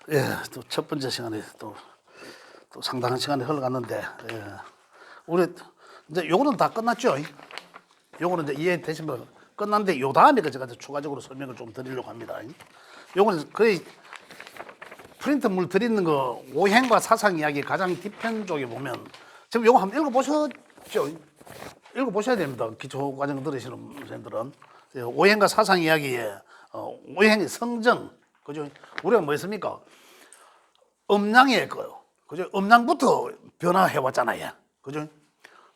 예, 또 첫 번째 시간에 또 상당한 시간이 흘러갔는데, 예, 우리 이제 요거는 다 끝났죠? 요거는 이제 이해되시면 끝났는데 요 다음에 제가 이제 추가적으로 설명을 좀 드리려고 합니다. 요거는 거의 프린트물 드리는 거 오행과 사상 이야기 가장 뒤편 쪽에 보면 지금 요거 한번 읽어보셨죠? 읽어보셔야 됩니다. 기초 과정 들으시는 선생님들은 오행과 사상 이야기에 오행의 성정, 그죠? 우리가 뭐 했습니까? 음양의 거요. 그죠? 음양부터 변화해 왔잖아요. 그죠?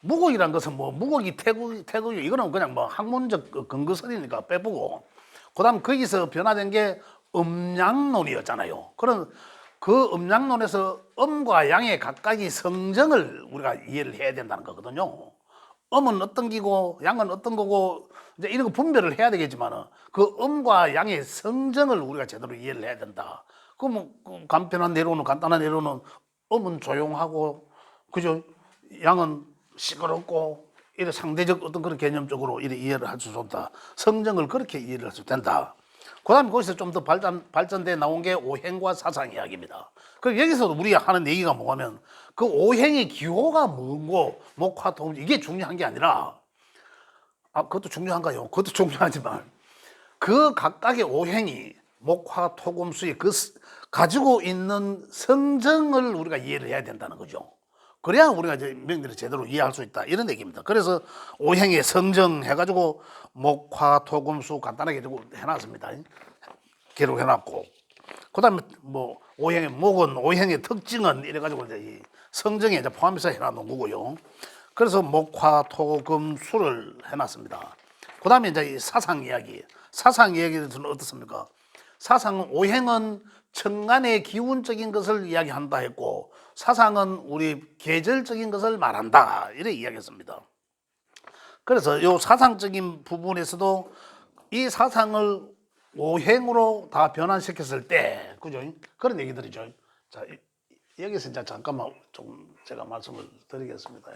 무곡이란 것은 뭐 무곡이 태국 이거는 그냥 뭐 학문적 근거설이니까 빼보고 그다음 거기서 변화된 게 음양론이었잖아요. 그런 그 음양론에서 음과 양의 각각의 성정을 우리가 이해를 해야 된다는 거거든요. 음은 어떤 기고 양은 어떤 거고 이제 이런 거 분별을 해야 되겠지만 그 음과 양의 성정을 우리가 제대로 이해를 해야 된다. 그럼 간편한 내로는 간단한 내로는 음은 조용하고 그죠? 양은 시끄럽고 이래 상대적 어떤 그런 개념적으로 이래 이해를 할 수 좋다. 성정을 그렇게 이해를 할 수 된다. 그다음에 거기서 좀 더 발전돼 나온 게 오행과 사상 이야기입니다. 그럼 여기서도 우리가 하는 얘기가 뭐냐면 그 오행의 기호가 뭔고 목화토금 이게 중요한 게 아니라 그것도 중요한가요? 그것도 중요하지만 그 각각의 오행이 목화토금수의 그 가지고 있는 성정을 우리가 이해를 해야 된다는 거죠. 그래야 우리가 이제 명리를 제대로 이해할 수 있다 이런 얘기입니다. 그래서 오행의 성정 해가지고 목화토금수 간단하게 해놨습니다. 기록해놨고 그다음에 뭐 오행의 목은 오행의 특징은 이래가지고 이제 이 성정에 이제 포함해서 해놔놓은 거고요. 그래서 목화토금수를 해놨습니다. 그다음에 이제 이 사상 이야기. 사상 이야기는 어떻습니까? 사상은 오행은 천간의 기운적인 것을 이야기한다 했고 사상은 우리 계절적인 것을 말한다 이렇게 이야기했습니다. 그래서 이 사상적인 부분에서도 이 사상을 오행으로 다 변환시켰을 때 그죠? 그런 얘기들이죠. 자, 여기서 이제 잠깐만 좀 제가 말씀을 드리겠습니다.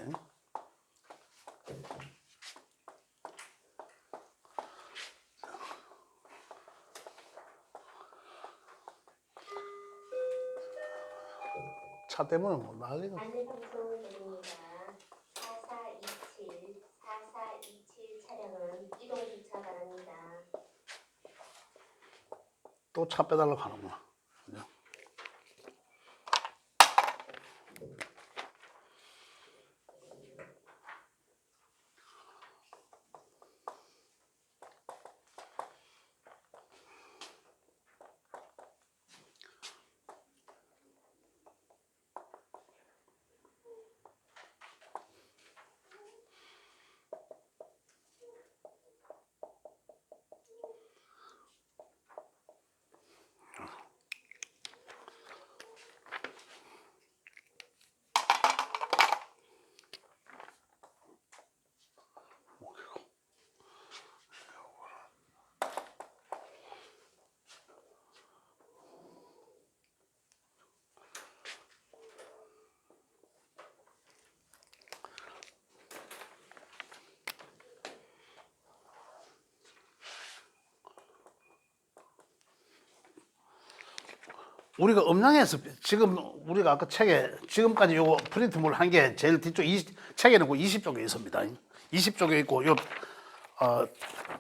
차 때문에 뭐 난리가. 안내방송 드립니다. 4427 차량은 이동 주차 바랍니다. 또 차 빼달라고 하는구나. 우리가 음양에서 지금 우리가 아까 책에 지금까지 요거 프린트물 한 게 제일 뒤쪽 책에는 20쪽에 있습니다. 20쪽에 있고 요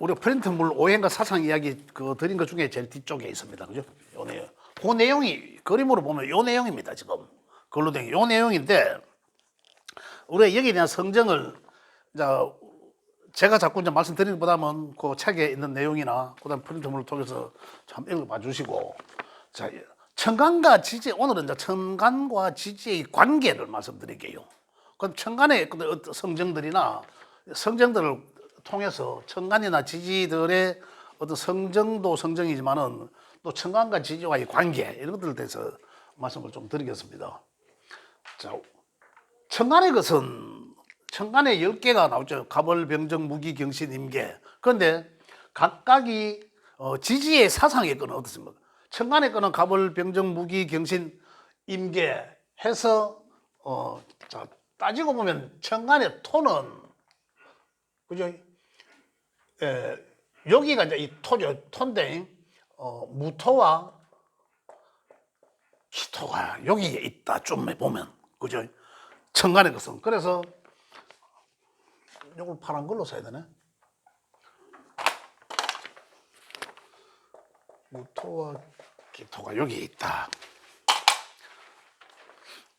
우리가 프린트물 오행과 사상 이야기 그 드린 것 중에 제일 뒤쪽에 있습니다. 그죠? 요 내용. 그 내용이 그림으로 보면 요 내용입니다. 지금 글로 된 요 내용인데 우리가 여기에 대한 성정을 제가 자꾸 이제 말씀드리는 것보다는 그 책에 있는 내용이나 그다음 프린트물을 통해서 참 읽어봐 주시고 자. 천간과 지지 오늘은 이제 천간과 지지의 관계를 말씀드릴게요. 그럼 천간의 어떤 성정들이나 성정들을 통해서 천간이나 지지들의 어떤 성정도 성정이지만은 또 천간과 지지와의 관계 이런 것들에 대해서 말씀을 좀 드리겠습니다. 자, 천간의 것은 천간에 10개가 나오죠. 갑월, 병정, 무기, 경신, 임계. 그런데 각각이 지지의 사상의 거는 어떻습니까? 천간의 거는 갑월, 병정, 무기, 경신, 임계 해서 자, 따지고 보면 천간의 토는 그죠? 여기가 이제 이 토죠. 토인데 무토와 기토가 여기에 있다. 좀 보면 그죠? 천간의 것은 그래서 이걸 파란 걸로 써야 되네. 무토와 기토가 여기에 있다.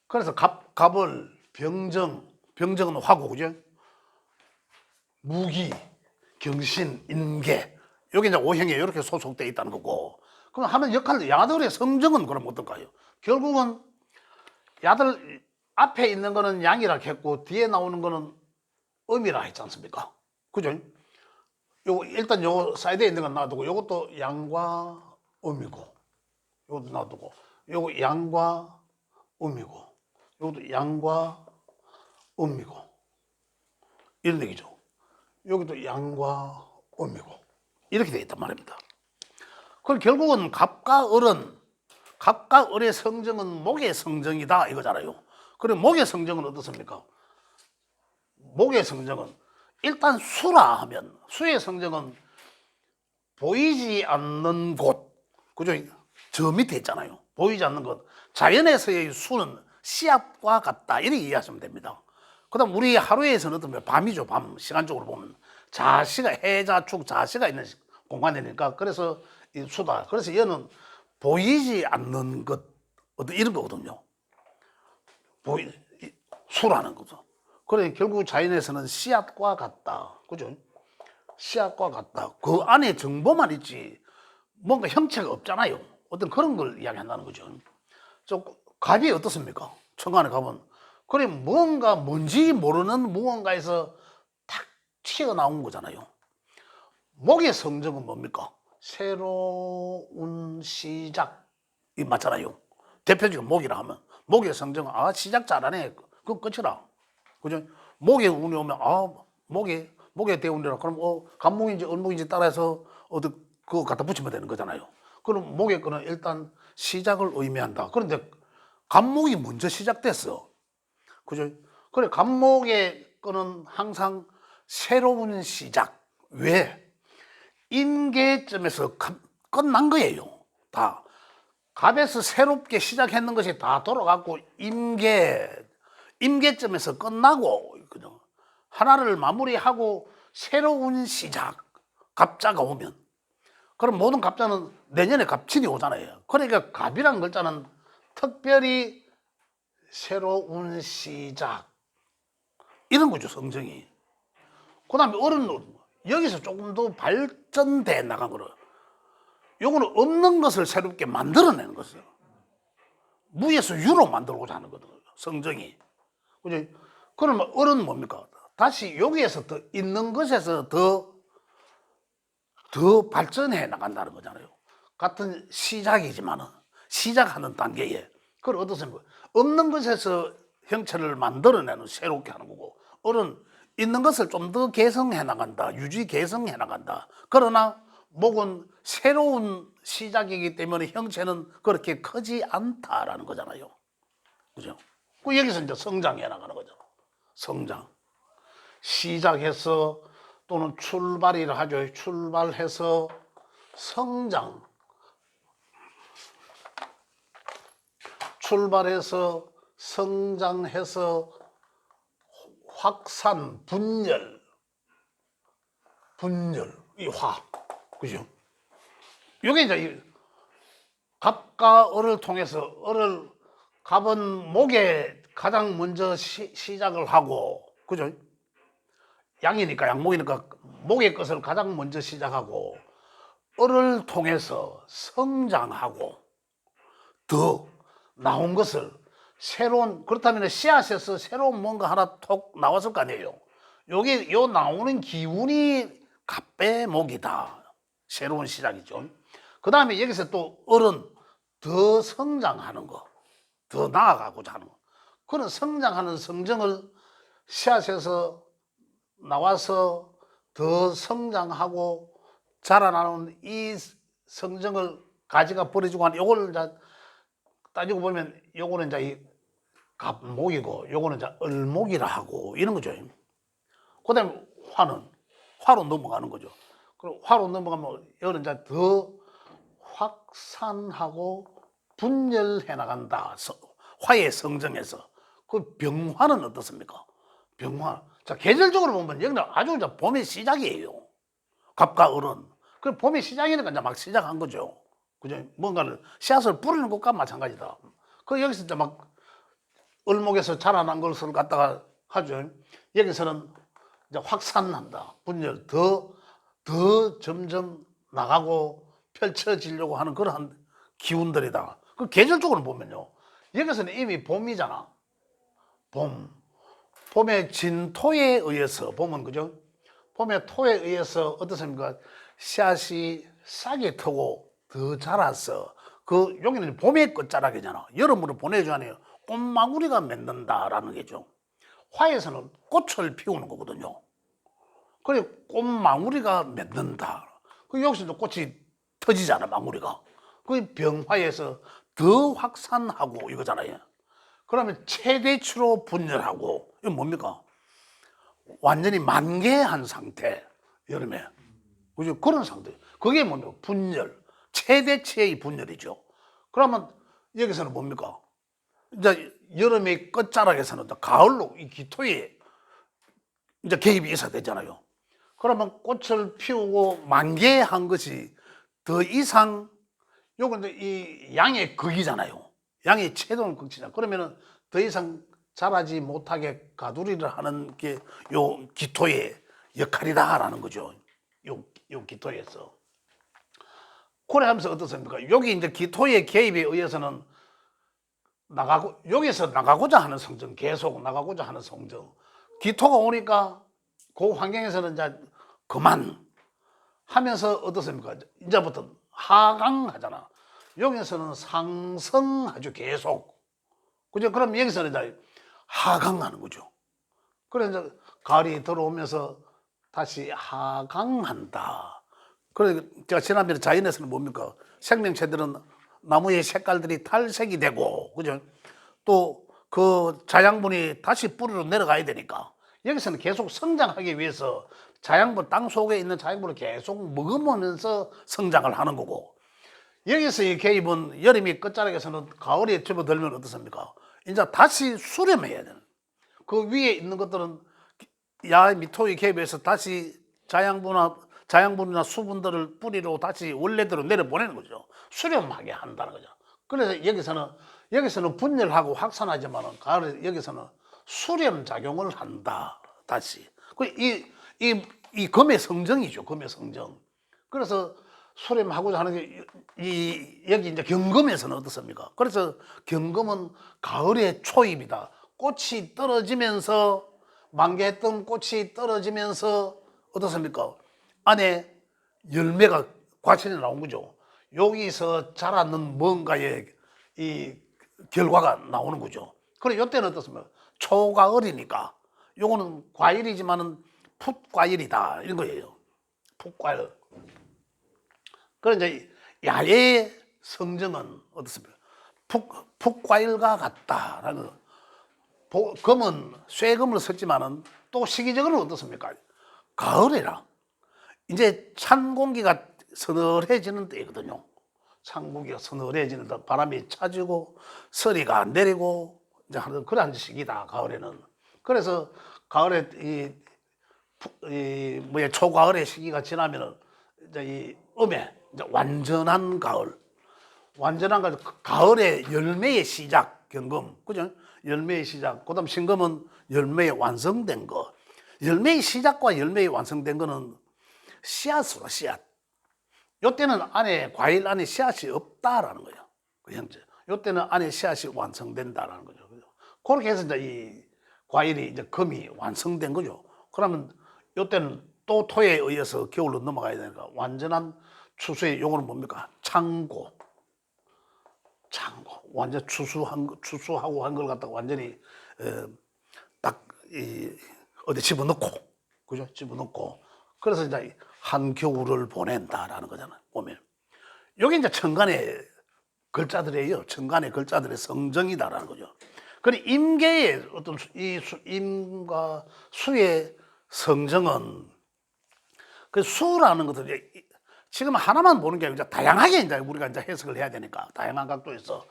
그래서 갑을 병정은 화고 그죠? 무기, 경신, 인계 여기 이제 오행에 이렇게 소속되어 있다는 거고. 그럼 하는 역할 야들의 성정은 그럼 어떨까요? 결국은 야들 앞에 있는 거는 양이라 했고 뒤에 나오는 거는 음이라 했지 않습니까? 그죠? 요거 일단 요 사이드에 있는 건 놔두고 요것도 양과 음이고 요것도 놔두고 요거 양과 음이고 요것도 양과 음이고 이런 얘기죠. 여기도 양과 음이고 이렇게 돼 있단 말입니다. 그럼 결국은 갑과 을의 성정은 목의 성정이다 이거잖아요. 그럼 목의 성정은 어떻습니까? 목의 성정은 일단 수라 하면 수의 성정은 보이지 않는 곳, 그죠? 저 밑에 있잖아요. 보이지 않는 곳. 자연에서의 수는 씨앗과 같다 이렇게 이해하시면 됩니다. 그다음 우리 하루에서는 어떤 밤이죠. 밤 시간적으로 보면 자시가 해자축 자시가 있는 공간이니까 그래서 이 수다. 그래서 얘는 보이지 않는 것 어떤 이런 거거든요. 수라는 거죠. 그래 결국 자연에서는 씨앗과 같다. 그죠? 씨앗과 같다. 그 안에 정보만 있지 뭔가 형체가 없잖아요. 어떤 그런 걸 이야기한다는 거죠. 갑이 어떻습니까? 천간에 가면 그래 무언가 뭔지 모르는 무언가에서 탁 튀어나온 거잖아요. 목의 성정은 뭡니까? 새로운 시작 이 맞잖아요. 대표적인 목이라 하면 목의 성정은 시작 잘하네. 그건 끝이라. 그죠? 목에 운이 오면 목에 대운이라 그럼 간목인지 을목인지 따라서 그거 갖다 붙이면 되는 거잖아요. 그럼 목의 거는 일단 시작을 의미한다. 그런데 간목이 먼저 시작됐어. 그죠? 그래 간목의 거는 항상 새로운 시작. 왜? 임계점에서 끝난 거예요. 다 갑에서 새롭게 시작했는 것이 다 돌아갔고 임계점에서 끝나고 하나를 마무리하고 새로운 시작 갑자가 오면 그럼 모든 갑자는 내년에 갑진이 오잖아요. 그러니까 갑이라는 글자는 특별히 새로운 시작 이런 거죠. 성정이. 그 다음에 을은 여기서 조금 더 발전돼 나간 거로 요거는 없는 것을 새롭게 만들어내는 것이에요. 무에서 유로 만들고자 하는 거거든요. 성정이. 그죠? 그러면 을은 뭡니까? 다시 여기에서 더 있는 것에서 더 발전해 나간다는 거잖아요. 같은 시작이지만은 시작하는 단계에 그걸 어떻습니까? 없는 것에서 형체를 만들어내는 새롭게 하는 거고 을은 있는 것을 좀 더 개성해 나간다. 유지 개성해 나간다. 그러나 목은 새로운 시작이기 때문에 형체는 그렇게 크지 않다라는 거잖아요. 그죠? 그 여기서 이제 성장해 나가는 거죠. 성장. 시작해서 또는 출발이라 하죠. 출발해서 성장. 출발해서 성장해서 확산, 분열, 이 화. 그죠? 요게 이제 갑과 을을 통해서 갑은 목에 가장 먼저 시작을 하고, 그죠? 양이니까, 양목이니까 목의 것을 가장 먼저 시작하고, 을을 통해서 성장하고, 더 나온 것을 그렇다면 씨앗에서 새로운 뭔가 하나 톡 나왔을 거 아니에요. 요 나오는 기운이 갑의 목이다. 새로운 시작이죠. 그 다음에 여기서 또 을은 더 성장하는 거, 더 나아가고자 하는 거. 그런 성장하는 성정을 씨앗에서 나와서 더 성장하고 자라나는 이 성정을 가지가 버려주고 하는 요걸 이제 따지고 보면 요거는 이제 이 갑목이고 요거는 이제 을목이라 하고 이런 거죠. 그 다음에 화로 넘어가는 거죠. 그리고 화로 넘어가면 여기는 이제 더 확산하고 분열해 나간다. 화의 성정에서. 그 병화는 어떻습니까? 병화. 자, 계절적으로 보면 여기는 아주 이제 봄의 시작이에요. 갑과 을은. 그 봄의 시작이니까 이제 막 시작한 거죠. 그죠? 뭔가를 씨앗을 뿌리는 것과 마찬가지다. 그 여기서 이제 막 을목에서 자라난 것을 갖다가 하죠. 여기서는 이제 확산한다. 분열 더 점점 나가고 펼쳐지려고 하는 그러한 기운들이다. 그 계절적으로 보면요. 여기서는 이미 봄이잖아. 봄의 진토에 의해서 봄은 그죠? 봄의 토에 의해서 어떻습니까? 씨앗이 싹이 트고 더 자라서 그 여기는 봄의 끝자락이잖아. 여름으로 보내줘야 꽃망울이가 맺는다라는 게죠. 화에서는 꽃을 피우는 거거든요. 그래 꽃망울이가 맺는다. 그 여기서도 꽃이 터지잖아 망울이가. 그 병화에서 더 확산하고 이거잖아요. 그러면 최대치로 분열하고 이건 뭡니까? 완전히 만개한 상태 여름에 그죠? 그런 상태. 그게 뭡니까? 분열 최대치의 분열이죠. 그러면 여기서는 뭡니까? 이제 여름의 끝자락에서는 이제 가을로 이 기토에 이제 개입이 있어야 되잖아요. 그러면 꽃을 피우고 만개한 것이 더 이상 요건 이제 이 양의 극이잖아요. 양의 최종을 극치잖아. 그러면은 더 이상 자라지 못하게 가두리를 하는 게 요 기토의 역할이다라는 거죠. 요 기토에서. 그래 하면서 어떻습니까? 여기 이제 기토의 개입에 의해서는 나가고 여기서 나가고자 하는 성정 계속 나가고자 하는 성정 기토가 오니까 그 환경에서는 이제 그만 하면서 어떻습니까? 이제부터 하강하잖아. 여기서는 상승하죠 계속. 그죠? 그럼 여기서는 이제 하강하는 거죠. 그래서 가을이 들어오면서 다시 하강한다. 그래 제가 지난번에 자연에서는 뭡니까? 생명체들은 나무의 색깔들이 탈색이 되고, 그죠? 또 그 자양분이 다시 뿌리로 내려가야 되니까 여기서는 계속 성장하기 위해서 자양분, 땅 속에 있는 자양분을 계속 먹으면서 성장을 하는 거고, 여기서의 개입은 여름이 끝자락에서는 가을에 접어들면 어떻습니까? 이제 다시 수렴해야 되는. 그 위에 있는 것들은 야 미토의 개입에서 다시 자양분이나 수분들을 뿌리로 다시 원래대로 내려보내는 거죠. 수렴하게 한다는 거죠. 그래서 여기서는 분열하고 확산하지만은 가을에 여기서는 수렴 작용을 한다. 다시. 이 금의 성정이죠. 금의 성정. 그래서 수렴하고자 하는 게 여기 이제 경금에서는 어떻습니까? 그래서 경금은 가을의 초입이다. 꽃이 떨어지면서 만개했던 꽃이 떨어지면서 어떻습니까? 안에 열매가 과실이 나온 거죠. 여기서 자라는 뭔가의 이 결과가 나오는 거죠. 그래 이때는 어떻습니까? 초가을이니까 요거는 과일이지만은 풋과일이다 이런 거예요. 풋과일. 그래 이제 야의 성정은 어떻습니까? 풋과일과 같다라는 금은 쇠금을 썼지만은 또 시기적으로 어떻습니까? 가을이라 이제 찬 공기가 서늘해지는 때거든요. 찬 공기가 서늘해지는 때 바람이 차지고 서리가 내리고 이제 하는 그런 시기다 가을에는. 그래서 가을에 초가을의 시기가 지나면은 이제 이 음에 이제 완전한 가을. 완전한 가을의 열매의 시작 경금 그죠? 열매의 시작. 그다음 신금은 열매의 완성된 거. 열매의 시작과 열매의 완성된 거는 씨앗으로 씨앗. 요때는 안에 과일 안에 씨앗이 없다라는 거예요. 그 현재. 요때는 안에 씨앗이 완성된다라는 거죠. 그렇게 해서 이제 이 과일이 이제 금이 완성된 거죠. 그러면 요때는 또 토에 의해서 겨울로 넘어가야 되니까 완전한 추수의 용어는 뭡니까? 창고. 완전 추수하고 한 걸 갖다가 완전히 딱 어디 집어넣고 그죠? 집어넣고 그래서 이제 한 겨울을 보낸다라는 거잖아요. 보면 여기 이제 천간의 글자들이에요. 천간의 글자들의 성정이다라는 거죠. 그리고 임계의 어떤 임과 수의 성정은 그 수라는 것은 지금 하나만 보는 게 아니라 다양하게 이제 우리가 이제 해석을 해야 되니까 다양한 각도에서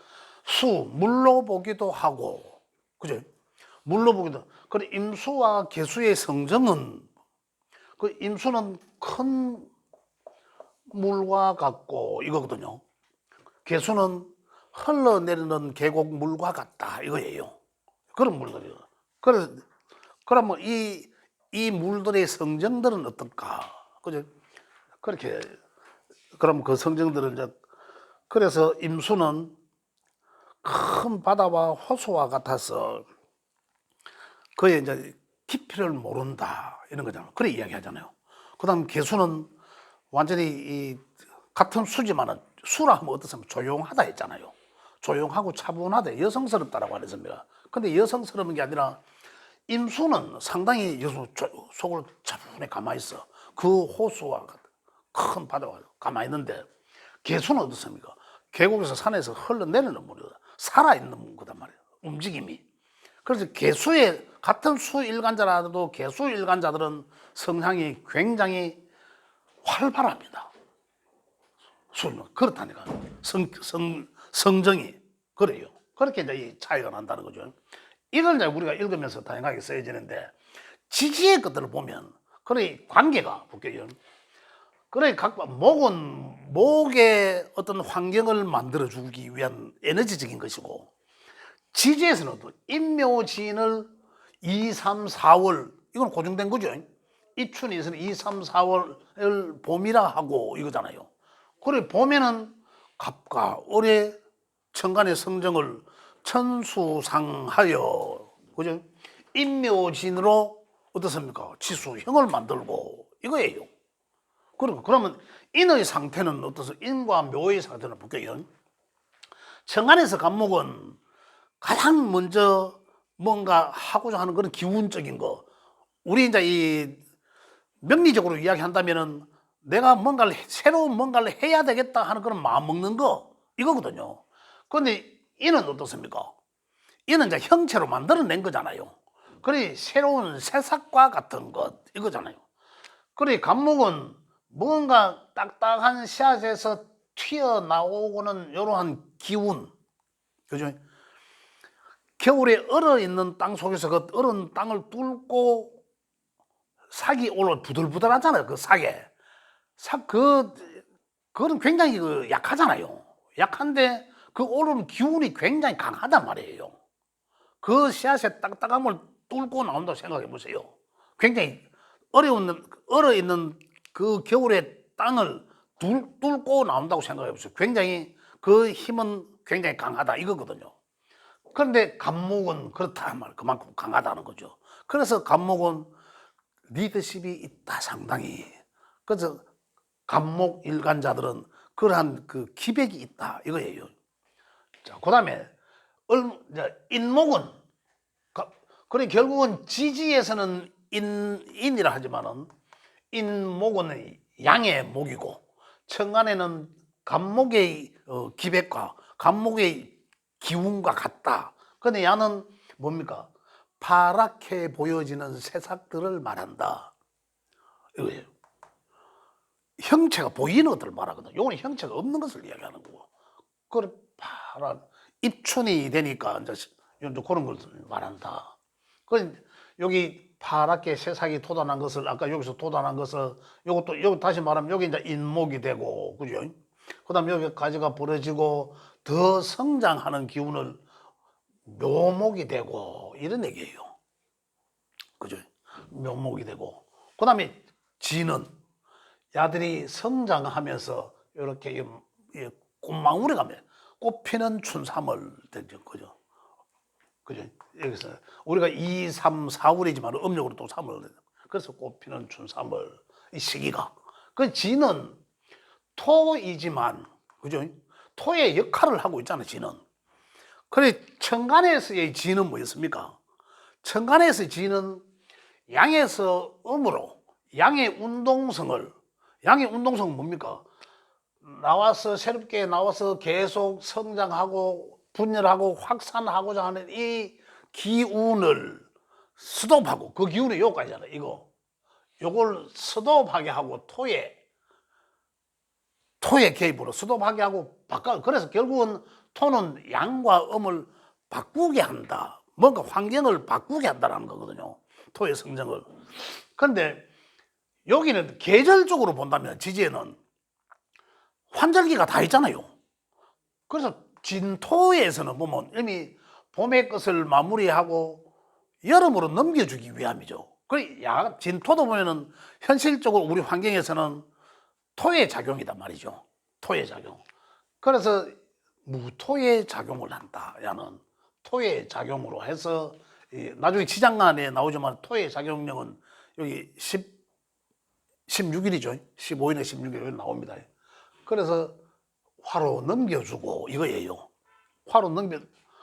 물로 보기도 하고, 그죠? 물로 보기도. 그래 임수와 개수의 성정은 그 임수는 큰 물과 같고 이거거든요. 개수는 흘러내리는 계곡 물과 같다 이거예요. 그런 물들이요. 그러면 이 물들의 성정들은 어떨까? 그죠? 그렇게 그럼 그 성정들은 이제 그래서 임수는 큰 바다와 호수와 같아서 그의 이제 깊이를 모른다 이런 거잖아요. 그래 이야기하잖아요. 그다음 개수는 완전히 이 같은 수지만은 수라 하면 어떻습니까? 조용하다 했잖아요. 조용하고 차분하다, 여성스럽다라고 안 했습니까? 근데 여성스러운 게 아니라 임수는 상당히 속을 차분히 가만히 있어. 그 호수와 큰 바다와 가만히 있는데 개수는 어떻습니까? 계곡에서 산에서 흘러내리는 물이다. 살아있는 거단 말이에요. 움직임이. 그래서 개수의 같은 수일간자라도 개수일간자들은 성향이 굉장히 활발합니다. 그렇다니까. 성정이. 그래요. 그렇게 이제 이 차이가 난다는 거죠. 이걸 이제 우리가 읽으면서 다양하게 써지는데, 지지의 것들을 보면, 그래, 관계가 볼게요. 그래, 목의 어떤 환경을 만들어주기 위한 에너지적인 것이고, 지지에서는 또 인묘진을 2, 3, 4월, 이건 고정된 거죠. 입춘에서는 2, 3, 4월을 봄이라 하고 이거잖아요. 그래, 봄에는 갑과 을의 천간의 성정을 천수상하여, 그죠? 인묘진으로 어떻습니까? 지수형을 만들고 이거예요. 그러면 인의 상태는 어떠세요? 인과 묘의 상태는 볼게요. 천간에서 간목은 가장 먼저 뭔가 하고자 하는 그런 기운적인 거. 우리 이제 이 명리적으로 이야기한다면은 내가 새로운 뭔가를 해야 되겠다 하는 그런 마음 먹는 거 이거거든요. 그런데 이는 어떻습니까? 이는 이제 형체로 만들어낸 거잖아요. 그래 새로운 새싹과 같은 것 이거잖아요. 그래 간목은 뭔가 딱딱한 씨앗에서 튀어나오고는 이러한 기운, 그죠? 겨울에 얼어있는 땅 속에서 그 얼은 땅을 뚫고 삭이 올라 부들부들하잖아요. 그 삭에. 그거는 굉장히 약하잖아요. 약한데 그 오르는 기운이 굉장히 강하단 말이에요. 그 씨앗의 딱딱함을 뚫고 나온다고 생각해 보세요. 굉장히 얼어있는 그 겨울의 땅을 뚫고 나온다고 생각해 보세요. 굉장히 그 힘은 굉장히 강하다 이거거든요. 그런데 간목은 그렇다 말 그만큼 강하다는 거죠. 그래서 간목은 리더십이 있다 상당히. 그래서 간목 일간자들은 그러한 그 기백이 있다 이거예요. 자, 그다음에 인목은 그래 결국은 지지에서는 인이라 하지만은 인목은 양의 목이고 천간에는 간목의 기백과 간목의 기운과 같다. 근데 야는 뭡니까? 파랗게 보여지는 새싹들을 말한다. 이거예요. 형체가 보이는 것들을 말하거든. 요거는 형체가 없는 것을 이야기하는 거고. 그래 파란 입춘이 되니까 이제 그런 것을 말한다. 그 여기 파랗게 새싹이 돋아난 것을 아까 여기서 돋아난 것을 요것도 여기 다시 말하면 여기 이제 인목이 되고 그죠? 그다음 여기 가지가 부러지고 더 성장하는 기운을 묘목이 되고 이런 얘기예요. 그죠? 묘목이 되고 그다음에 지는 야들이 성장하면서 이렇게 꽃망울에 가면 꽃피는 춘삼월 되죠. 그죠? 그죠? 여기서 우리가 2, 3, 4월이지만 음력으로 또 3월. 그래서 꽃피는 춘삼월 이 시기가. 그 지는 토이지만 그죠? 토의 역할을 하고 있잖아요. 지는. 그래 천간에서의 지는 뭐였습니까? 천간에서의 지는 양에서 음으로 양의 운동성은 뭡니까? 새롭게 나와서 계속 성장하고 분열하고 확산하고자 하는 이 기운을 스톱하고 그 기운이 요까지잖아요. 요걸 스톱하게 하고 토에 토의 개입으로 수도 파괴하고 바꿔. 그래서 결국은 토는 양과 음을 바꾸게 한다. 뭔가 환경을 바꾸게 한다는 거거든요. 토의 성정을. 그런데 여기는 계절적으로 본다면 지지에는 환절기가 다 있잖아요. 그래서 진토에서는 보면 이미 봄의 것을 마무리하고 여름으로 넘겨주기 위함이죠. 그 진토도 보면은 현실적으로 우리 환경에서는 토의 작용이단 말이죠. 토의 작용. 그래서 무토의 작용을 한다. 야는 토의 작용으로 해서 나중에 지장간에 나오지만 토의 작용력은 여기 16일이죠. 15일에 16일 나옵니다. 그래서 화로 넘겨주고 이거예요. 화로 넘겨.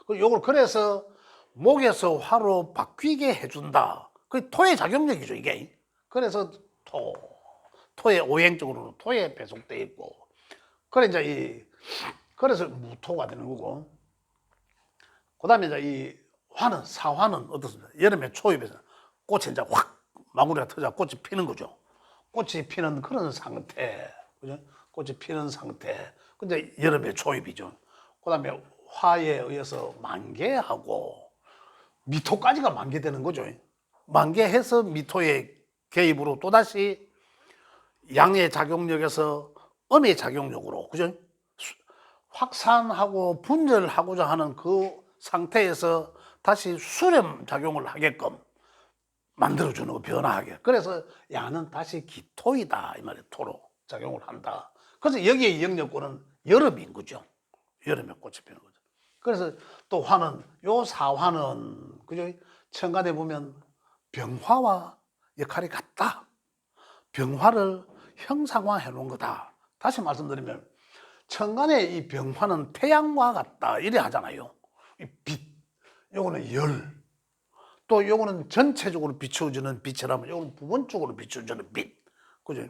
요걸 그래서 목에서 화로 바뀌게 해준다. 그 토의 작용력이죠 이게. 그래서 토의 오행적으로는 토에 배속돼 있고. 그래 이제 그래서 무토가 되는 거고. 그다음에 이제 이 화는 사화는 어떻습니까? 여름에 초입에서 꽃이 이제 확 마무리가 터져 꽃이 피는 거죠. 꽃이 피는 그런 상태, 그죠? 꽃이 피는 상태. 근데 여름에 초입이죠. 그다음에 화에 의해서 만개하고 미토까지가 만개되는 거죠. 만개해서 미토의 개입으로 또다시 양의 작용력에서 음의 작용력으로, 그죠? 확산하고 분절하고자 하는 그 상태에서 다시 수렴 작용을 하게끔 만들어주는 거, 변화하게. 그래서 야는 다시 기토이다 이 말이에요. 토로 작용을 한다. 그래서 여기에 영역권은 여름인 거죠. 여름에 꽃이 피는 거죠. 그래서 또 화는, 요 사화는 그죠? 천간에 보면 병화와 역할이 같다. 병화를 형상화해 놓은 거다. 다시 말씀드리면 천간에 이 병화는 태양과 같다 이래 하잖아요. 이 빛, 요거는 열, 또 요거는 전체적으로 비춰주는 빛이라면 요거는 부분적으로 비춰주는 빛, 그죠?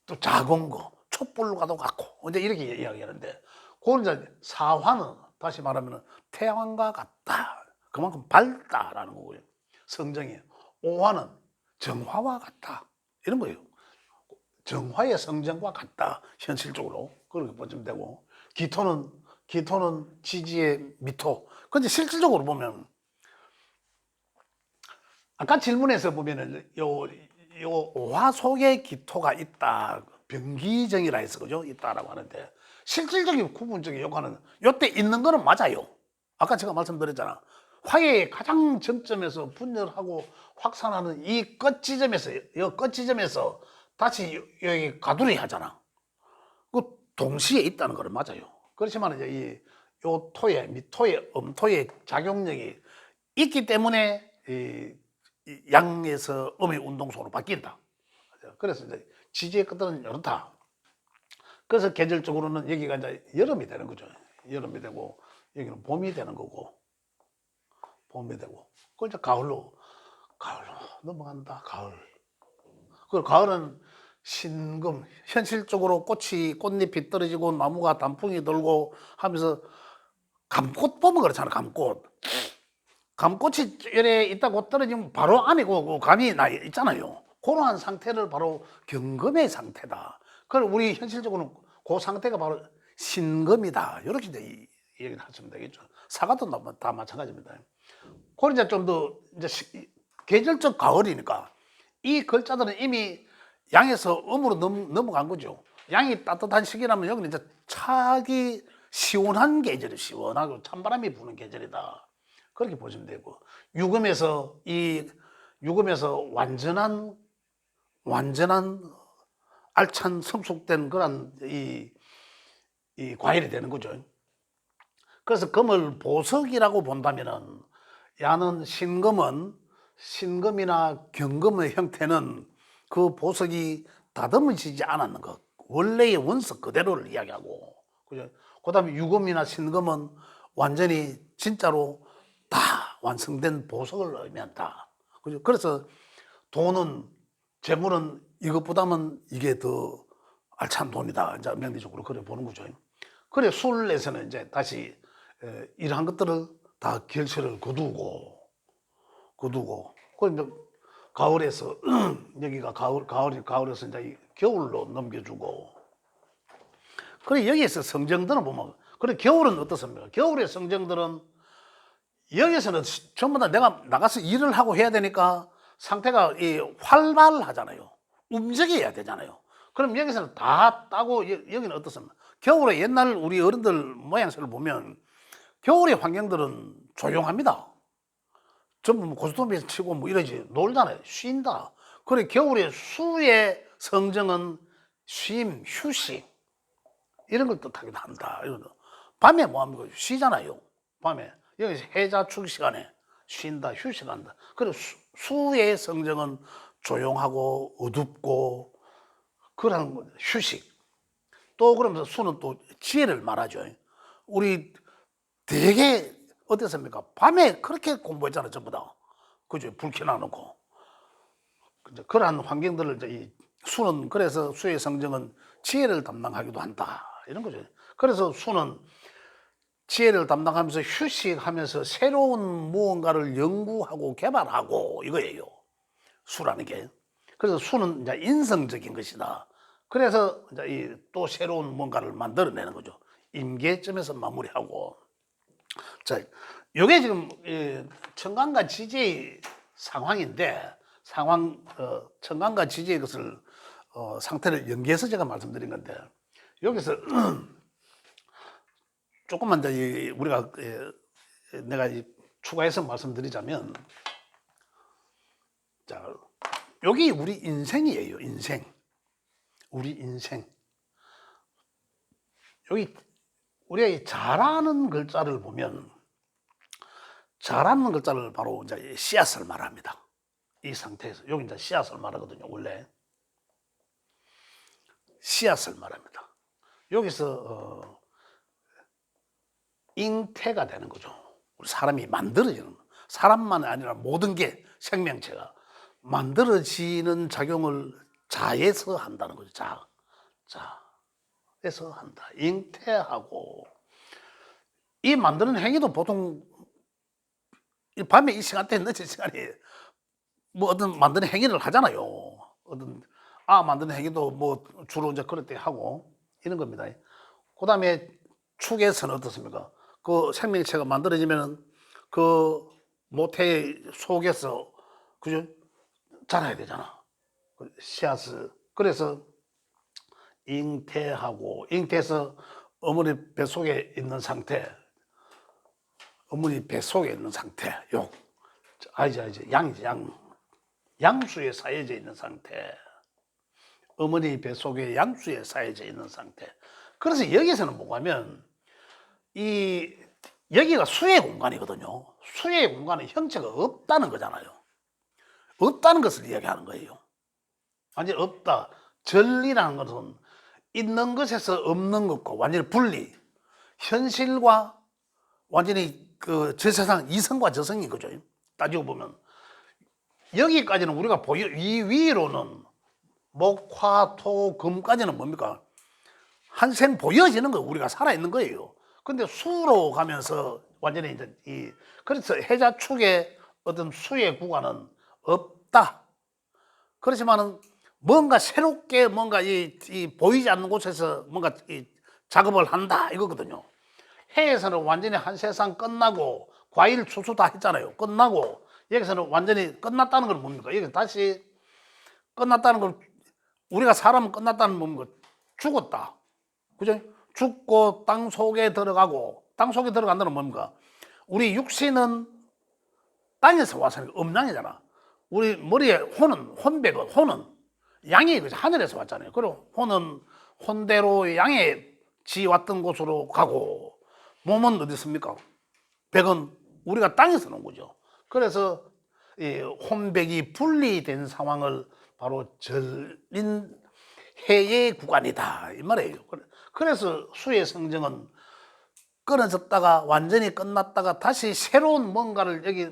또 작은 거, 촛불과도 같고 이제 이렇게 이야기하는데, 그건 이제 사화는 다시 말하면 태양과 같다. 그만큼 밝다라는 거고요. 성정이. 오화는 정화와 같다. 이런 거예요. 정화의 성정과 같다. 현실적으로 그렇게 보시면 되고, 기토는 지지의 미토. 근데 실질적으로 보면 아까 질문에서 보면은 요 오화 속에 기토가 있다. 병기정이라 해서 그죠? 있다라고 하는데, 실질적인 구분적인 요과는 요때 있는 거는 맞아요. 아까 제가 말씀드렸잖아. 화의 가장 정점에서 분열하고 확산하는 이 끝 지점에서 다시 여기 가두리 하잖아. 그 동시에 있다는 거는 맞아요. 그렇지만 이제 요 토의 미토의 음토의 작용력이 있기 때문에 이 양에서 음의 운동성으로 바뀐다. 그래서 이제 지지의 끝은 이렇다. 그래서 계절적으로는 여기가 이제 여름이 되는 거죠. 여름이 되고 여기는 봄이 되는 거고, 봄이 되고. 그 이제 가을로 넘어간다. 가을. 그 가을은 신금, 현실적으로 꽃잎이 떨어지고 나무가 단풍이 돌고 하면서 감꽃 보면 그렇잖아. 감꽃이 이래 있다고 떨어지면 바로 안에 그 감이 나 있잖아요. 그러한 상태를 바로 경금의 상태다. 그럼 우리 현실적으로는 그 상태가 바로 신금이다. 이렇게 이제 얘기를 하시면 되겠죠. 사과도 다 마찬가지입니다. 그걸 이제 좀 더 이제 계절적 가을이니까 이 글자들은 이미 양에서 음으로 넘어간 거죠. 양이 따뜻한 시기라면 여기는 이제 차기 시원한 계절이, 시원하고 찬바람이 부는 계절이다. 그렇게 보시면 되고, 유금에서 완전한 알찬 성숙된 그런 이 과일이 되는 거죠. 그래서 금을 보석이라고 본다면은, 야는 신금이나 경금의 형태는 그 보석이 다듬어지지 않았는 것, 원래의 원석 그대로를 이야기하고, 그죠? 그다음에 유금이나 신금은 완전히 진짜로 다 완성된 보석을 의미한다. 그죠? 그래서 돈은, 재물은 이것보다는 이게 더 알찬 돈이다. 이제 명리적으로 그래 보는 거죠. 그래 술에서는 이제 다시 이러한 것들을 다 결실을 거두고, 그 가을에서 여기가 가을에서 이제 겨울로 넘겨주고, 그래 여기에서 성정들은 보면 그래 겨울은 어떻습니까? 겨울의 성정들은 여기서는 전부 다 내가 나가서 일을 하고 해야 되니까 상태가 활발하잖아요. 움직여야 되잖아요. 그럼 여기서는 다 따고 여기는 어떻습니까? 겨울에 옛날 우리 어른들 모양새를 보면 겨울의 환경들은 조용합니다. 전부 뭐 고스톱에서 치고 뭐 이러지 놀잖아요. 쉰다. 그래 겨울에 수의 성정은 쉼, 휴식 이런 걸 뜻하기도 한다. 이런 밤에 뭐 합니까? 쉬잖아요. 밤에 여기서 해자축 시간에 쉰다, 휴식한다. 그리고 수의 성정은 조용하고 어둡고 그런 휴식. 또 그러면서 수는 또 지혜를 말하죠. 우리 되게 어땠습니까? 밤에 그렇게 공부했잖아요, 전부 다. 그죠? 불 켜놔놓고. 그러한 환경들을 이제 이 수는 그래서 수의 성정은 지혜를 담당하기도 한다. 이런 거죠. 그래서 수는 지혜를 담당하면서 휴식하면서 새로운 무언가를 연구하고 개발하고 이거예요. 수라는 게. 그래서 수는 이제 인성적인 것이다. 그래서 이제 또 새로운 뭔가를 만들어내는 거죠. 임계점에서 마무리하고. 자, 요게 지금 청강과 지지의 상황인데 청강과 지지의 것을 상태를 연계해서 제가 말씀드린 건데 여기서 조금만 이제 우리가 내가 추가해서 말씀드리자면 자, 여기 우리 인생이에요. 인생. 우리 인생. 여기 우리가 이 잘하는 글자를 보면 잘하는 글자를 바로 이제 씨앗을 말합니다. 이 상태에서 여기 이제 씨앗을 말하거든요. 원래 씨앗을 말합니다. 여기서 잉태가 되는 거죠. 우리 사람이 만들어지는 사람만 아니라 모든 게 생명체가 만들어지는 작용을 자에서 한다는 거죠. 자에서 한다. 잉태하고 이 만드는 행위도 보통 밤에 이 시간대 늦은 시간에 뭐 어떤 만드는 행위를 하잖아요. 어떤 만드는 행위도 뭐 주로 이제 그럴 때 하고 이런 겁니다. 그다음에 축에서는 어떻습니까? 그 생명체가 만들어지면은 그 모태 속에서 그죠? 자라야 되잖아. 씨앗을. 그래서 잉태해서 어머니 뱃속에 있는 상태. 어머니 뱃속에 있는 상태. 양이지, 양. 양수에 쌓여져 있는 상태. 어머니 뱃속에 양수에 쌓여져 있는 상태. 그래서 여기서는 뭐냐면 여기가 수의 공간이거든요. 수의 공간에 형체가 없다는 거잖아요. 없다는 것을 이야기하는 거예요. 완전히 없다. 전리라는 것은 있는 것에서 없는 것과 완전히 분리. 현실과 완전히 저 세상 이성과 저성인 거죠. 따지고 보면 여기까지는 우리가 보여. 이 위로는 목, 화, 토, 금까지는 뭡니까? 한생 보여지는 거 우리가 살아있는 거예요. 근데 수로 가면서 완전히 이제 그래서 해자축의 어떤 수의 구간은 없다. 그렇지만은 뭔가 새롭게 뭔가 보이지 않는 곳에서 뭔가 작업을 한다 이거거든요. 해에서는 완전히 한 세상 끝나고 과일 추수 다 했잖아요. 끝나고 여기서는 완전히 끝났다는 건 뭡니까? 여기 다시 끝났다는 건 우리가 사람은 끝났다는 뭡니까? 죽었다. 그죠? 죽고 땅 속에 들어가고 땅 속에 들어간다는 뭡니까? 우리 육신은 땅에서 왔으니까 음양이잖아. 우리 머리에 혼은 양이 하늘에서 왔잖아요. 그리고 혼은 혼대로 양의 지 왔던 곳으로 가고 몸은 어디 있습니까? 백은 우리가 땅에서 놓은 거죠. 그래서 이 혼백이 분리된 상황을 바로 절린 해의 구간이다 이 말이에요. 그래서 수의 성정은 끊어졌다가 완전히 끝났다가 다시 새로운 뭔가를 여기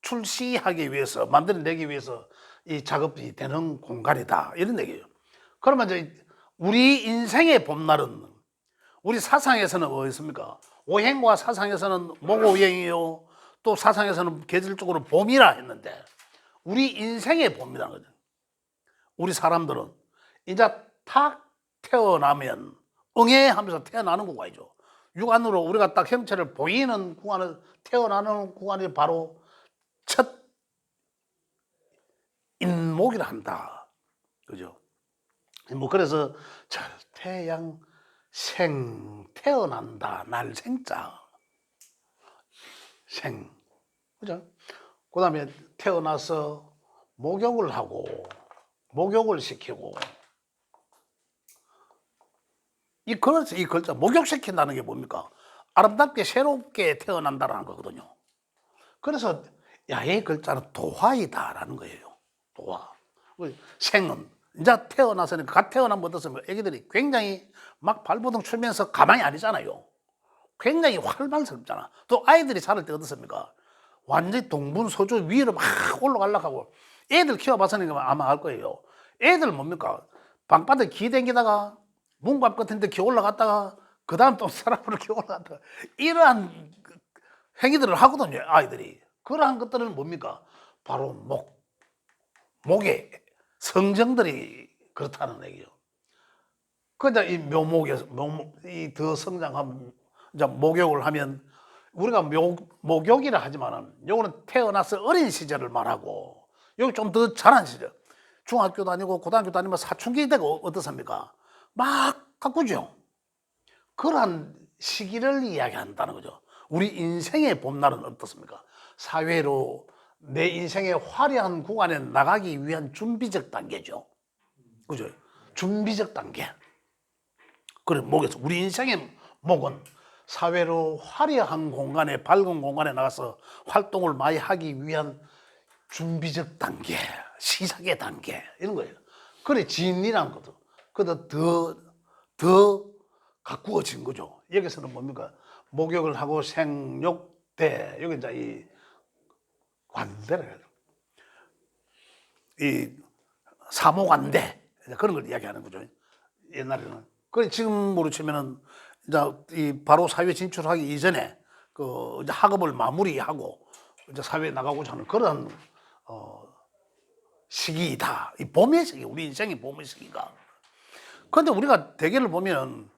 출시하기 위해서 만들어내기 위해서 이 작업이 되는 공간이다 이런 얘기예요. 그러면 이제 우리 인생의 봄날은 우리 사상에서는 뭐였습니까? 오행과 사상에서는 목오행이요 또 사상에서는 계절적으로 봄이라 했는데 우리 인생의 봄이라는 거죠. 우리 사람들은 이제 탁 태어나면 응애하면서 태어나는 구간이죠. 육안으로 우리가 딱 형체를 보이는 구간을 태어나는 구간이 바로 첫 인목이라 한다. 그죠? 뭐 그래서 태양 생 태어난다 날 생자 생 그죠? 그다음에 태어나서 목욕을 하고 목욕을 시키고 이 글자 목욕시킨다는 게 뭡니까? 아름답게 새롭게 태어난다라는 거거든요. 그래서 야의 글자는 도화이다라는 거예요. 도화. 생은 이제 태어나서는 갓 태어난 어떻습니까? 애기들이 굉장히 막 발버둥 치면서 가만히 아니잖아요. 굉장히 활발스럽잖아. 또 아이들이 자랄 때 어떻습니까? 완전히 동분서주 위로 막 올라가려고 하고 애들 키워봐서는 아마 알 거예요. 애들 뭡니까? 방바닥에 기 댕기다가 문갑 같은 데 기 올라갔다가 그 다음 또 사람으로 기 올라갔다가 이러한 행위들을 하거든요. 아이들이. 그러한 것들은 뭡니까? 바로 목의 성정들이 그렇다는 얘기죠. 그러니까 이 묘목에서 이 더 성장하면 이제 목욕을 하면 우리가 목욕이라 하지만은 요거는 태어나서 어린 시절을 말하고 여기 좀 더 자란 시절 중학교 다니고 고등학교 다니면 사춘기 때가 어떻습니까? 막 가꾸죠. 그러한 시기를 이야기한다는 거죠. 우리 인생의 봄날은 어떻습니까? 사회로 내 인생의 화려한 구간에 나가기 위한 준비적 단계죠. 그죠? 준비적 단계. 그래, 목에서 우리 인생의 목은 사회로 화려한 공간에 밝은 공간에 나가서 활동을 많이 하기 위한 준비적 단계, 시작의 단계 이런 거예요. 그래 진이란 것도 그래도 더 가꾸어진 거죠. 여기서는 뭡니까? 목욕을 하고 생육대 여기 이제 이 관대라 해요. 이 사모관대 그런 걸 이야기하는 거죠. 옛날에는. 그래 지금으로 치면은 이제 이 바로 사회 진출하기 이전에 그 이제 학업을 마무리하고 이제 사회에 나가고자 하는 그런 시기이다. 이 봄의 시기, 우리 인생의 봄의 시기가. 그런데 우리가 대개를 보면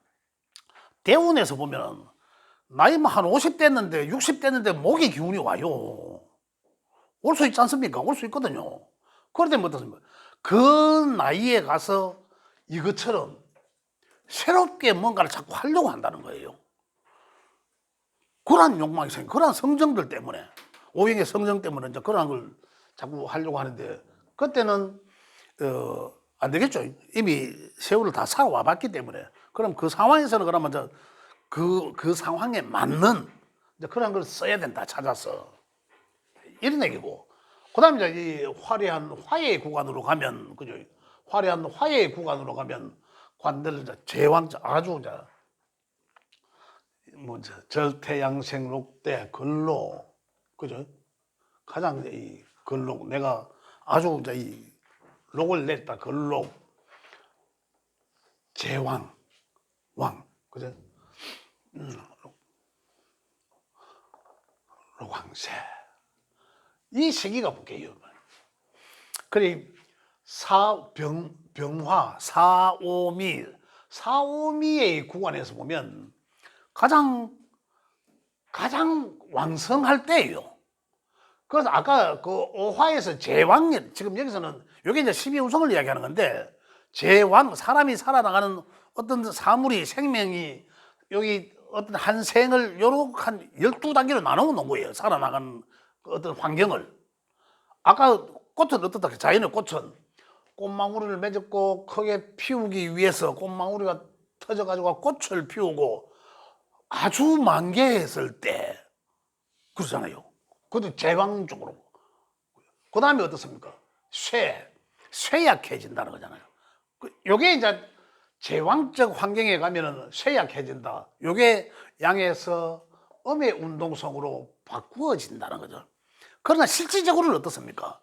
대운에서 보면 나이만 한 50 됐는데 60 됐는데 목의 기운이 와요. 올 수 있지 않습니까? 올 수 있거든요. 그런데 뭐 어떻습니까? 그 나이에 가서 이것처럼 새롭게 뭔가를 자꾸 하려고 한다는 거예요. 그러한 욕망이 생겨. 그러한 성정들 때문에 오행의 성정 때문에 이제 그러한 걸 자꾸 하려고 하는데 그때는 안 되겠죠. 이미 세월을 다 살아와 봤기 때문에. 그럼 그 상황에서는 그러면 이제 그 상황에 맞는 이제 그런 걸 써야 된다. 찾아서. 이런 얘기고. 그 다음에 이제 이 화려한 화해의 구간으로 가면, 그죠? 화려한 화해의 구간으로 가면 관들 이제 제왕자 아주 이제 뭐 절태양생록대 근로, 그죠? 가장 이 근록 내가 아주 이제 이 록을 냈다. 근록 제왕 왕, 그죠? 록왕세 이 시기가 볼게요. 그래 병화 사오미의 구간에서 보면 가장 왕성할 때예요. 그래서 아까 그 오화에서 제왕 지금 여기서는 여기 이제 12우성을 이야기하는 건데 제왕 사람이 살아나가는 어떤 사물이 생명이 여기 어떤 한 생을 요렇게 한 12단계로 나눠 놓은 거예요. 살아나가는 어떤 환경을. 아까 꽃은 어떻다? 자연의 꽃은 꽃망울을 맺었고 크게 피우기 위해서 꽃망울이가 터져가지고 꽃을 피우고 아주 만개했을 때 그러잖아요. 그것도 제왕 쪽으로. 그 다음에 어떻습니까? 쇠약해진다는 거잖아요. 요게 이제 제왕적 환경에 가면은 쇠약해진다. 요게 양에서 음의 운동성으로 바꾸어진다는 거죠. 그러나 실질적으로는 어떻습니까?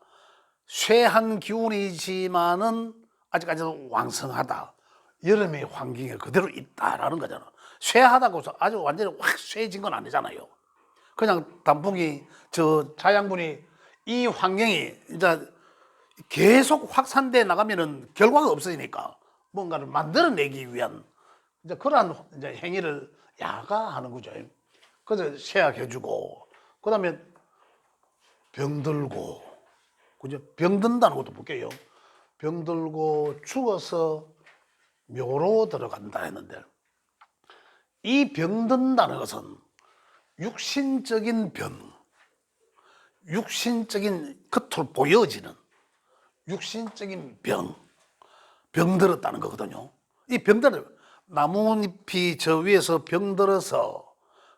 쇠한 기운이지만은 아직까지도 왕성하다. 여름의 환경에 그대로 있다라는 거잖아. 쇠하다고 해서 아주 완전히 확 쇠해진 건 아니잖아요. 그냥 단풍이 저 자양분이 이 환경이 이제 계속 확산돼 나가면은 결과가 없어지니까 뭔가를 만들어내기 위한 이제 그러한 이제 행위를 야가하는 거죠. 그래서 세약해주고, 그다음에 병들고, 그죠? 병든다는 것도 볼게요. 병들고 죽어서 묘로 들어간다 했는데, 이 병든다는 것은 육신적인 병, 육신적인 겉으로 보여지는 육신적인 병들었다는 거거든요. 이 병들어, 나뭇잎이 저 위에서 병들어서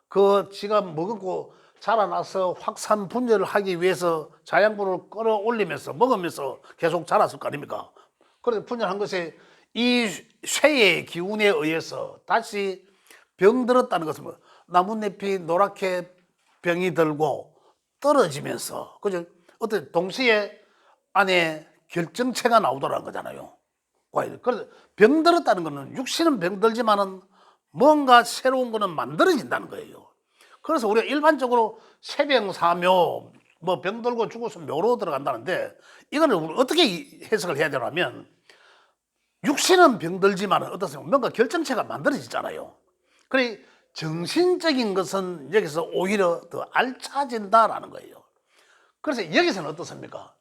그 지가 먹고 자라나서 확산 분열을 하기 위해서 자양분을 끌어올리면서 먹으면서 계속 자랐을 거 아닙니까? 그래서 분열한 것이 이 쇠의 기운에 의해서 다시 병들었다는 것은 뭐 나뭇잎이 노랗게 병이 들고 떨어지면서, 그죠? 어떤 동시에 안에 결정체가 나오더라는 거잖아요. 그래서 병들었다는 것은 육신은 병들지만은 뭔가 새로운 거는 만들어진다는 거예요. 그래서 우리가 일반적으로 세병사묘, 뭐 병들고 죽어서 묘로 들어간다는데, 이거는 우리 어떻게 해석을 해야 되냐면, 육신은 병들지만 어떻습니까? 뭔가 결정체가 만들어지잖아요. 그래 정신적인 것은 여기서 오히려 더 알차진다라는 거예요. 그래서 여기서는 어떻습니까?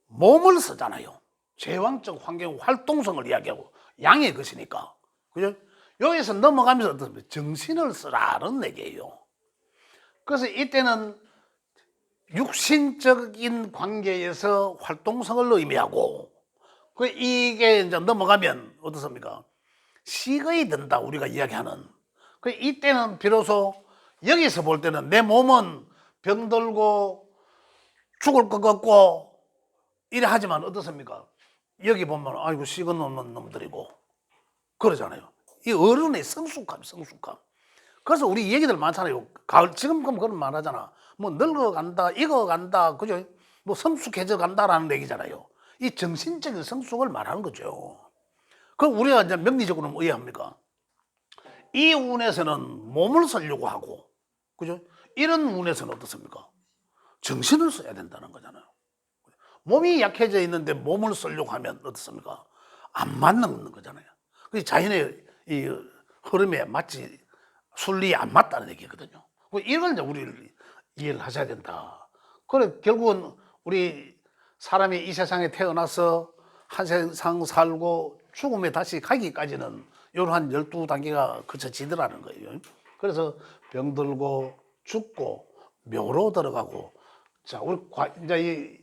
몸을 쓰잖아요. 제왕적 환경 활동성을 이야기하고 양의 것이니까. 그죠? 여기서 넘어가면서 어떻습니까? 정신을 쓰라는 얘기예요. 그래서 이때는 육신적인 관계에서 활동성을 의미하고, 이게 이제 넘어가면 어떻습니까? 식의 든다 우리가 이야기하는. 이때는 비로소 여기서 볼 때는 내 몸은 병들고 죽을 것 같고 이래 하지만 어떻습니까? 여기 보면 아이고 식은 놈들이고 그러잖아요. 이 어른의 성숙감. 그래서 우리 얘기들 많잖아요. 가을 지금 그런 말 하잖아. 뭐 늙어간다, 익어간다, 그죠? 뭐 성숙해져 간다라는 얘기잖아요. 이 정신적인 성숙을 말하는 거죠. 그럼 우리가 이제 명리적으로는 뭐 이해합니까? 이 운에서는 몸을 쓰려고 하고, 그죠? 이런 운에서는 어떻습니까? 정신을 써야 된다는 거잖아요. 몸이 약해져 있는데 몸을 쓰려고 하면 어떻습니까? 안 맞는 거잖아요. 그 자연의 이 흐름에 맞지 순리에 안 맞다는 얘기거든요. 이걸 이제 우리 이해를 하셔야 된다. 그래 결국은 우리 사람이 이 세상에 태어나서 한 세상 살고 죽음에 다시 가기까지는 이런 12단계가 거쳐지더라는 거예요. 그래서 병들고 죽고 묘로 들어가고, 자 우리 이제 이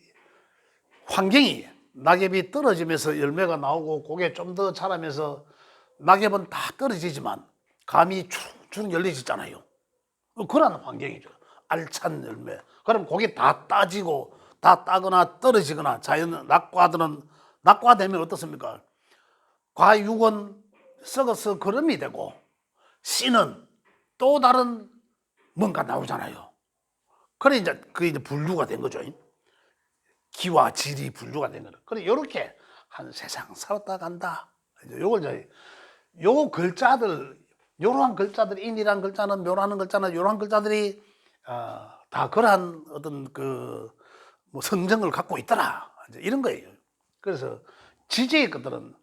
환경이 낙엽이 떨어지면서 열매가 나오고 그게 좀 더 자라면서 낙엽은 다 떨어지지만 감이 쭉 열리잖아요. 그런 환경이죠. 알찬 열매. 그럼 그게 다 따지고 다 따거나 떨어지거나 자연 낙과되면 어떻습니까? 과육은 썩어서 거름이 되고 씨는 또 다른 뭔가 나오잖아요. 그래 이제 그게 이제 분류가 된 거죠. 기와 질이 분류가 된 거예요. 그래 이렇게 한 세상 살았다 간다. 요걸 이제 요 글자들, 요러한 글자들, 인이란 글자는 묘라는 글자는 요러한 글자들이 다 그러한 어떤 뭐 성정을 갖고 있더라. 이제 이런 거예요. 그래서 지지의 것들은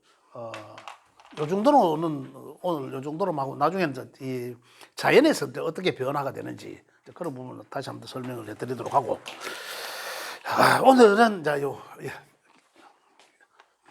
요 정도로는 오늘 요 정도로 하고 나중에 이제 이 자연에서 어떻게 변화가 되는지 그런 부분을 다시 한번 설명을 해드리도록 하고, 오늘은 자 요.